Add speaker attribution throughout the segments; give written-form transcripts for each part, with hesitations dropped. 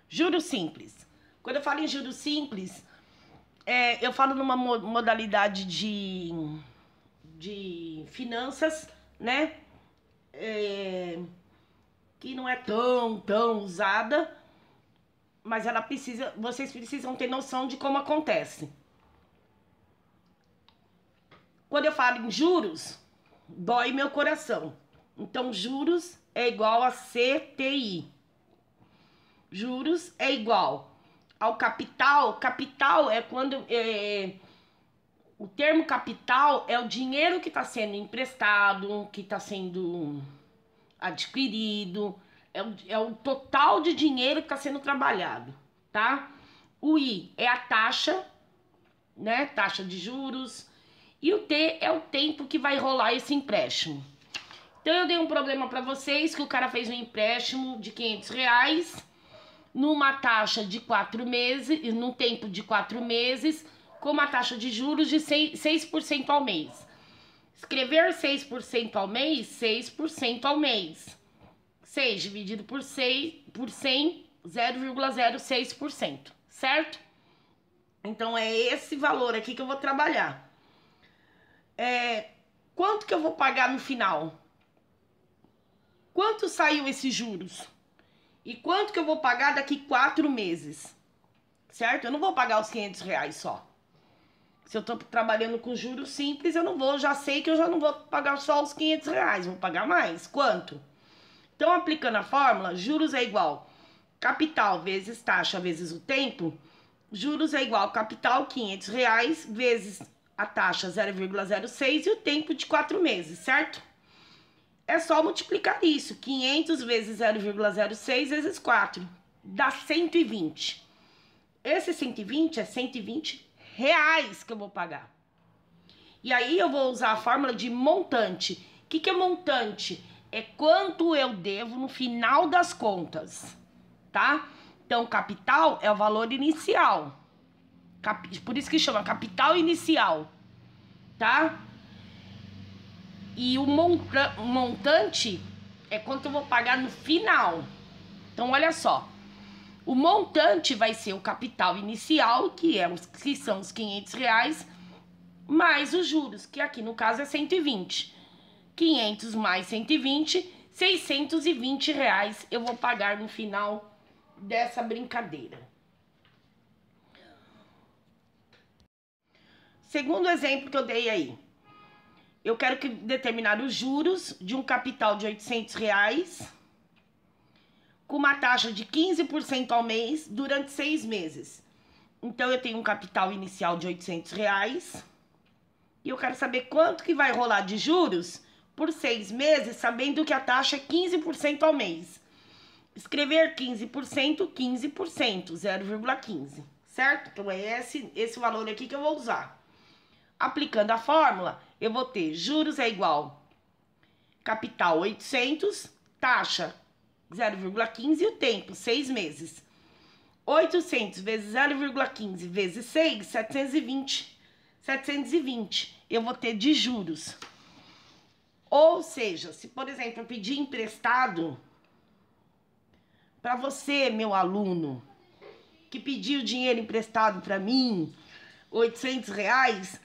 Speaker 1: Juros simples. Quando eu falo em juros simples, eu falo numa modalidade de finanças, né? Que não é tão usada, mas ela precisa, vocês precisam ter noção de como acontece. Quando eu falo em juros, dói meu coração. Então, juros é igual a CTI. Juros é igual ao capital. Capital é quando... o termo capital é o dinheiro que está sendo emprestado, que está sendo adquirido. É o total de dinheiro que está sendo trabalhado, tá? O I é a taxa, né? Taxa de juros. E o T é o tempo que vai rolar esse empréstimo. Então eu dei um problema para vocês que o cara fez um empréstimo de R$500 numa taxa de 4 meses, num tempo de 4 meses, com uma taxa de juros de 6% ao mês. Escrever 6% ao mês, 6% ao mês. 6 dividido por 100, 0,06%, certo? Então é esse valor aqui que eu vou trabalhar. Quanto que eu vou pagar no final? Quanto saiu esses juros? E quanto que eu vou pagar daqui 4 meses? Certo? Eu não vou pagar os R$500 só. Se eu tô trabalhando com juros simples, eu não vou, já sei que eu já não vou pagar só os R$500, vou pagar mais. Quanto? Então, aplicando a fórmula, juros é igual capital vezes taxa vezes o tempo. Juros é igual capital, R$500, vezes a taxa 0,06 e o tempo de 4 meses, certo? É só multiplicar isso, 500 vezes 0,06 vezes 4, dá 120. Esse 120 é R$120 que eu vou pagar. E aí eu vou usar a fórmula de montante. O que é montante? É quanto eu devo no final das contas, tá? Então, capital é o valor inicial. Por isso que chama capital inicial, tá? E o montante é quanto eu vou pagar no final. Então, olha só. O montante vai ser o capital inicial, que são os R$500, mais os juros, que aqui no caso é 120. 500 mais 120, R$620 eu vou pagar no final dessa brincadeira. Segundo exemplo que eu dei aí. Eu quero determinar os juros de um capital de R$800 com uma taxa de 15% ao mês durante 6 meses. Então, eu tenho um capital inicial de R$800 e eu quero saber quanto que vai rolar de juros por 6 meses, sabendo que a taxa é 15% ao mês. Escrever 15%, 15%, 0,15, certo? Então, é esse valor aqui que eu vou usar. Aplicando a fórmula, eu vou ter juros é igual capital 800, taxa 0,15 e o tempo, 6 meses. 800 vezes 0,15 vezes 6, 720. 720 eu vou ter de juros. Ou seja, se por exemplo eu pedir emprestado para você, meu aluno, que pediu dinheiro emprestado para mim, R$800,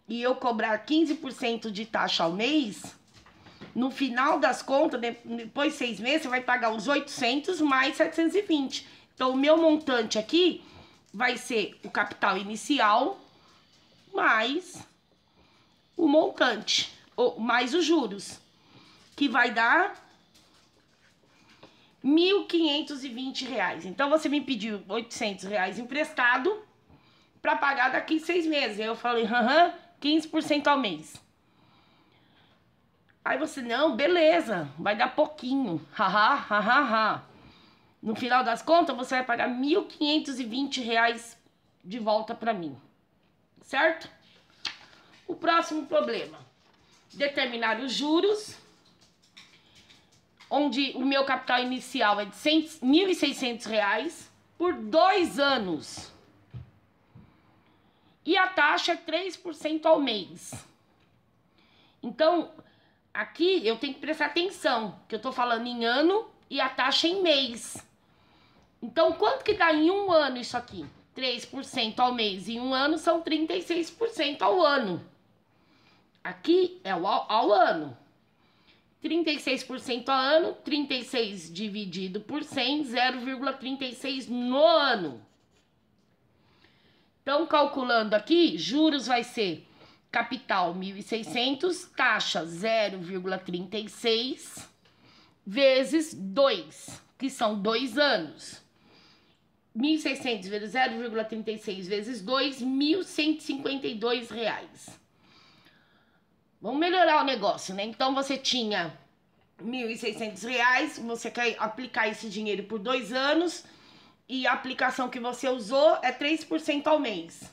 Speaker 1: e eu cobrar 15% de taxa ao mês, no final das contas, depois de 6 meses, você vai pagar os 800 mais 720. Então, o meu montante aqui vai ser o capital inicial mais o montante, ou mais os juros, que vai dar R$1.520. Então, você me pediu R$800 emprestado para pagar daqui 6 meses. Aí eu falei, 15% ao mês. Aí você, não, beleza, vai dar pouquinho. No final das contas, você vai pagar R$1.520 de volta para mim. Certo? O próximo problema. Determinar os juros, onde o meu capital inicial é de R$1.600 por 2 anos. E a taxa é 3% ao mês. Então, aqui eu tenho que prestar atenção, que eu tô falando em ano e a taxa em mês. Então, quanto que dá em um ano isso aqui? 3% ao mês em um ano são 36% ao ano. Aqui é ao ano. 36% ao ano, 36 dividido por 100, 0,36 no ano. Então, calculando aqui, juros vai ser capital 1.600, taxa 0,36 vezes 2, que são 2 anos. 1.600 vezes 0,36 vezes 2, R$ 1.152. Vamos melhorar o negócio, né? Então, você tinha R$ 1.600, você quer aplicar esse dinheiro por 2 anos e a aplicação que você usou é 3% ao mês.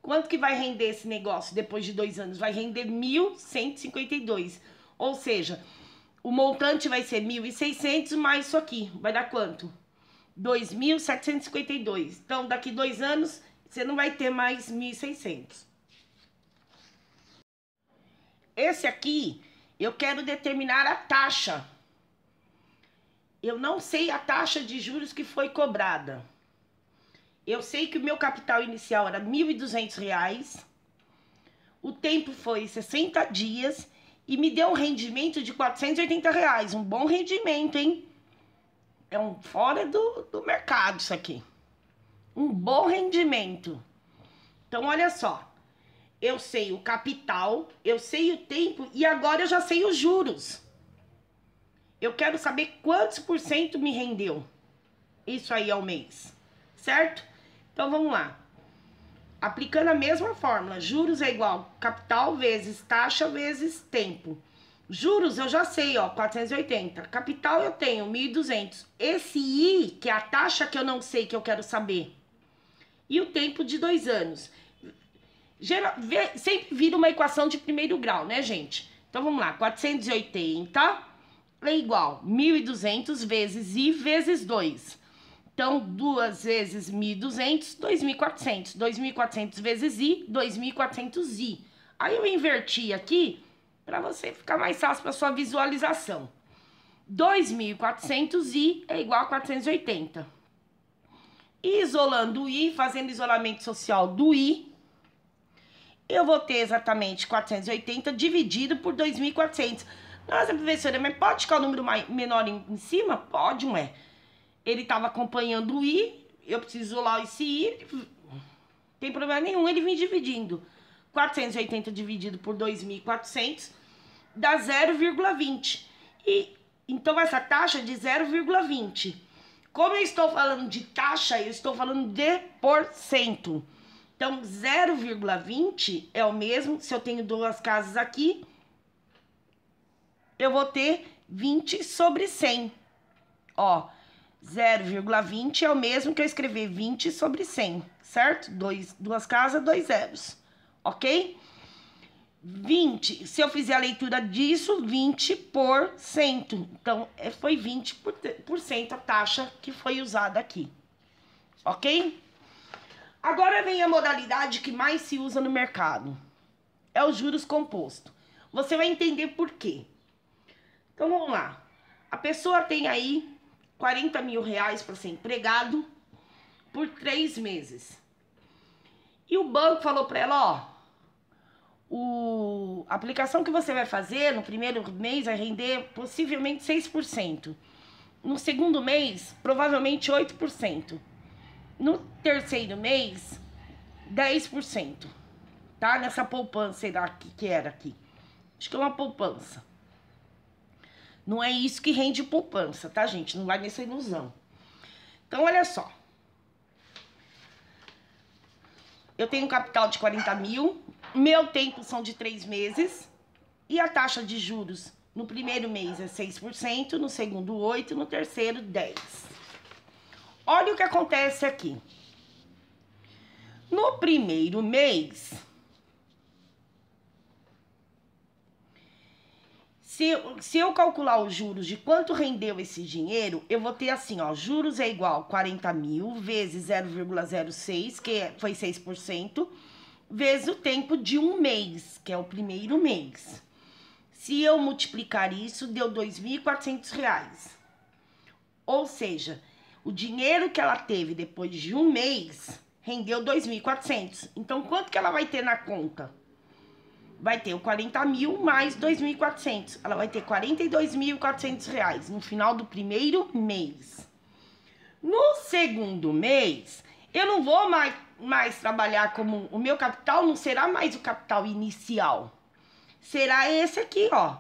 Speaker 1: Quanto que vai render esse negócio depois de 2 anos? Vai render 1.152. Ou seja, o montante vai ser 1.600 mais isso aqui. Vai dar quanto? 2.752. Então, daqui 2 anos, você não vai ter mais 1.600. Esse aqui, eu quero determinar a taxa. Eu não sei a taxa de juros que foi cobrada. Eu sei que o meu capital inicial era R$ 1.200. O tempo foi 60 dias e me deu um rendimento de R$ 480. Um bom rendimento, hein? É um fora do mercado isso aqui. Um bom rendimento. Então, olha só. Eu sei o capital, eu sei o tempo e agora eu já sei os juros. Eu quero saber quantos por cento me rendeu isso aí ao mês, certo? Então, vamos lá. Aplicando a mesma fórmula, juros é igual capital vezes taxa vezes tempo. Juros eu já sei, ó, 480. Capital eu tenho 1.200. Esse I, que é a taxa que eu não sei, que eu quero saber. E o tempo de 2 anos. Sempre vira uma equação de primeiro grau, né, gente? Então, vamos lá. 480 é igual 1.200 vezes I vezes 2. Então, 2 vezes 1.200, 2.400. 2.400 vezes I, 2.400I. Aí eu inverti aqui para você ficar mais fácil para sua visualização. 2.400I é igual a 480. Isolando o I, fazendo isolamento social do I, eu vou ter exatamente 480 dividido por 2.400. Nossa, professora, mas pode ficar o número menor em cima? Pode, não é? Ele estava acompanhando o I, eu preciso isolar esse I, não tem problema nenhum, ele vem dividindo. 480 dividido por 2.400 dá 0,20. E então essa taxa é de 0,20. Como eu estou falando de taxa, eu estou falando de porcento. Então, 0,20 é o mesmo, se eu tenho 2 casas aqui, eu vou ter 20 sobre 100. Ó, 0,20 é o mesmo que eu escrever 20 sobre 100, certo? 2 casas, 2 zeros, ok? 20, se eu fizer a leitura disso, 20%. Então, foi 20% a taxa que foi usada aqui, ok? Agora vem a modalidade que mais se usa no mercado. É os juros compostos. Você vai entender por quê. Então, vamos lá. A pessoa tem aí R$ 40 mil para ser empregado por 3 meses. E o banco falou para ela, ó, a aplicação que você vai fazer no primeiro mês vai render possivelmente 6%. No segundo mês, provavelmente 8%. No terceiro mês, 10%. Tá? Nessa poupança, sei lá que era aqui. Acho que é uma poupança. Não é isso que rende poupança, tá, gente? Não vai nessa ilusão. Então, olha só. Eu tenho um capital de 40 mil. Meu tempo são de 3 meses. E a taxa de juros no primeiro mês é 6%, no segundo 8%, no terceiro 10%. Olha o que acontece aqui. No primeiro mês, se eu calcular os juros de quanto rendeu esse dinheiro, eu vou ter assim, ó, juros é igual a 40 mil vezes 0,06, que foi 6%, vezes o tempo de um mês, que é o primeiro mês. Se eu multiplicar isso, deu R$ 2.400. Ou seja, O dinheiro que ela teve depois de um mês rendeu 2.400. Então, quanto que ela vai ter na conta? Vai ter o 40 mil mais 2.400. Ela vai ter 42.400 reais no final do primeiro mês. No segundo mês, eu não vou mais trabalhar como... O meu capital não será mais o capital inicial. Será esse aqui, ó.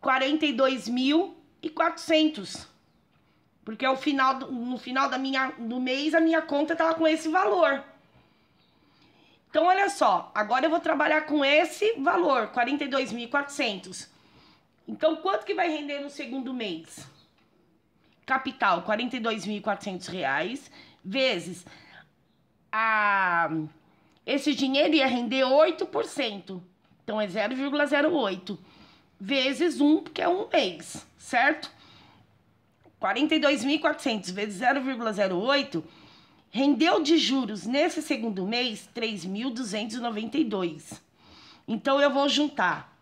Speaker 1: 42.400. Porque no final do mês, a minha conta tava com esse valor. Então, olha só. Agora eu vou trabalhar com esse valor, 42.400. Então, quanto que vai render no segundo mês? Capital, R$ 42.400, vezes esse dinheiro ia render 8%. Então, é 0,08. Vezes 1, porque é um mês, certo? 42.400 vezes 0,08 rendeu de juros nesse segundo mês 3.292. Então, eu vou juntar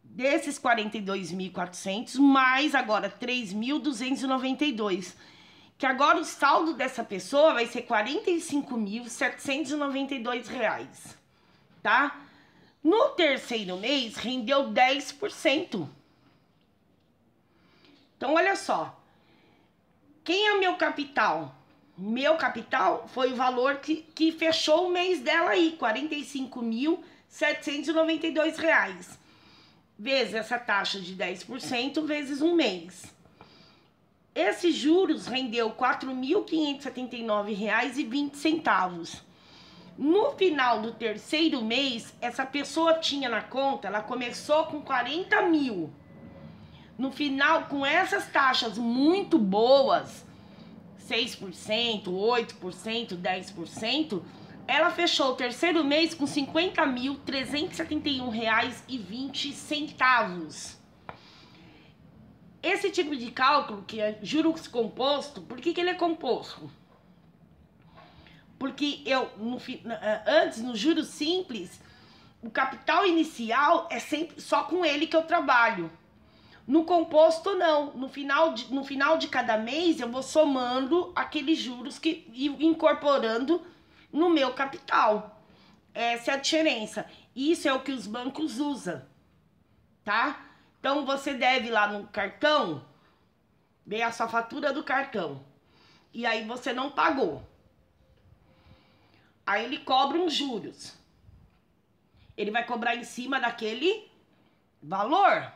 Speaker 1: desses 42.400 mais agora 3.292. Que agora o saldo dessa pessoa vai ser R$ 45.792, tá? No terceiro mês, rendeu 10%. Então, olha só. Quem é o meu capital? Meu capital foi o valor que fechou o mês dela aí, R$ 45.792. Vezes essa taxa de 10%, vezes um mês. Esses juros rendeu R$ 4.579,20. No final do terceiro mês, essa pessoa tinha na conta, ela começou com 40 mil. No final, com essas taxas muito boas, 6%, 8%, 10%, ela fechou o terceiro mês com R$ 50.371,20. Esse tipo de cálculo, que é juros composto, por que ele é composto? Porque antes, no juros simples, o capital inicial é sempre só com ele que eu trabalho. No composto, não. No final de cada mês, eu vou somando aqueles juros e incorporando no meu capital. Essa é a diferença. Isso é o que os bancos usam, tá? Então, você deve lá no cartão, ver a sua fatura do cartão. E aí, você não pagou. Aí, ele cobra uns juros. Ele vai cobrar em cima daquele valor.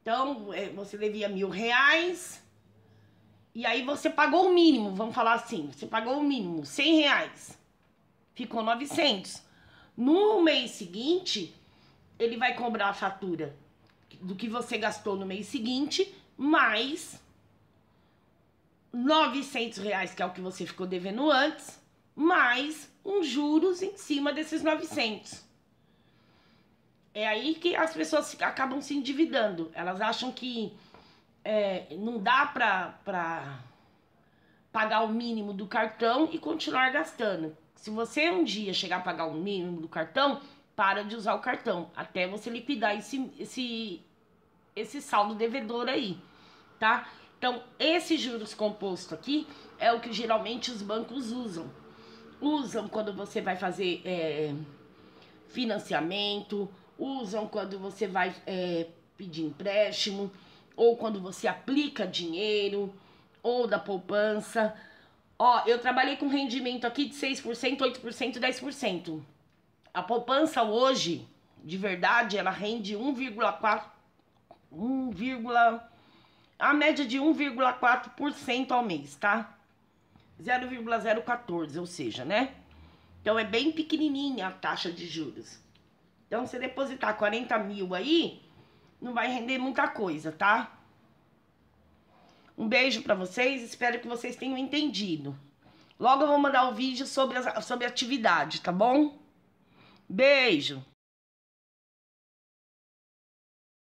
Speaker 1: Então, você devia R$1.000. E aí, você pagou o mínimo, vamos falar assim. Você pagou o mínimo, R$100. Ficou 900. No mês seguinte, ele vai cobrar a fatura do que você gastou no mês seguinte, mais R$900, que é o que você ficou devendo antes, mais uns juros em cima desses 900. É aí que as pessoas acabam se endividando. Elas acham que não dá pra pagar o mínimo do cartão e continuar gastando. Se você um dia chegar a pagar o mínimo do cartão, para de usar o cartão, até você liquidar esse saldo devedor aí, tá? Então, esses juros compostos aqui é o que geralmente os bancos usam. Usam quando você vai fazer financiamento, usam quando você vai pedir empréstimo, ou quando você aplica dinheiro, ou da poupança. Ó, eu trabalhei com rendimento aqui de 6%, 8%, 10%. A poupança hoje, de verdade, ela rende 1,4%, a média de 1,4% ao mês, tá? 0,014, ou seja, né? Então, é bem pequenininha a taxa de juros. Então, se depositar 40 mil aí, não vai render muita coisa, tá? Um beijo pra vocês, espero que vocês tenham entendido. Logo eu vou mandar o vídeo sobre a atividade, tá bom? Beijo!